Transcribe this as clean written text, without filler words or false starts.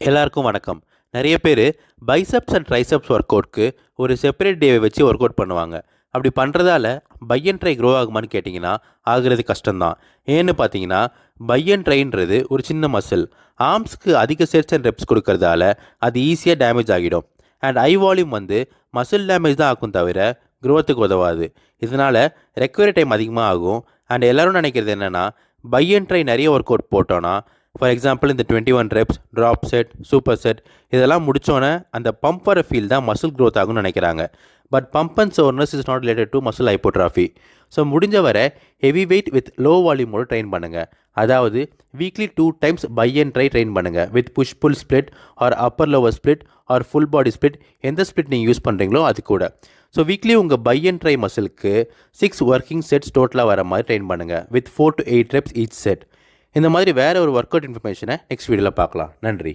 எல்லாருக்கும் வணக்கம். நிறைய பேர் பைசப்ஸ் அண்ட் ட்ரைசப்ஸ் ஒர்க் அவுட்க்கு ஒரு செப்பரேட் டேவை வச்சு ஒர்க் அவுட் பண்ணுவாங்க. அப்படி பண்ணுறதால பை அண்ட் ட்ரை க்ரோ ஆகுமான்னு கேட்டிங்கன்னா ஆகிறது கஷ்டம்தான். ஏன்னு பார்த்தீங்கன்னா பை அண்ட் ட்ரைன்றது ஒரு சின்ன மசில். ஆர்ம்ஸ்க்கு அதிக செட்ஸ் அண்ட் ரெப்ஸ் கொடுக்கறதால அது ஈஸியாக டேமேஜ் ஆகிடும். And I volume muscle damage தான் ஆகும் தவிர க்ரோத்துக்கு உதவாது. இதனால் ரெக்வயரி டைம் அதிகமாக ஆகும். அண்ட் எல்லோரும் நினைக்கிறது என்னென்னா பை அண்ட் ட்ரை நிறைய ஒர்க் அவுட் போட்டோன்னா, ஃபார் எக்ஸாம்பிள் இந்த 21 reps, drop set, super set இதெல்லாம் முடித்தோன்னே அந்த பம்ப் வர ஃபீல் தான் மசில் க்ரோத் ஆகும்னு நினைக்கிறாங்க. But pump and soreness is not related to muscle hypertrophy. So முடிஞ்ச வரை ஹெவி வெயிட் வித் லோ வால்யூமோடு ட்ரெயின் பண்ணுங்கள். அதாவது weekly 2 times bi and tri train பண்ணுங்கள் with push pull split or upper lower split or full body split. எந்த split நீங்கள் use பண்ணுறீங்களோ அது கூட. ஸோ வீக்லி உங்கள் பை அண்ட் ட்ரை மசிலுக்கு 6 ஒர்க்கிங் செட்ஸ் டோட்டலாக வர மாதிரி ட்ரெயின் பண்ணுங்கள் with 4 to 8 reps each set. இந்த மாதிரி வேறு ஒரு ஒர்க் அவுட் இன்ஃபர்மேஷனை நெக்ஸ்ட் வீடியோவில் பார்க்கலாம். நன்றி.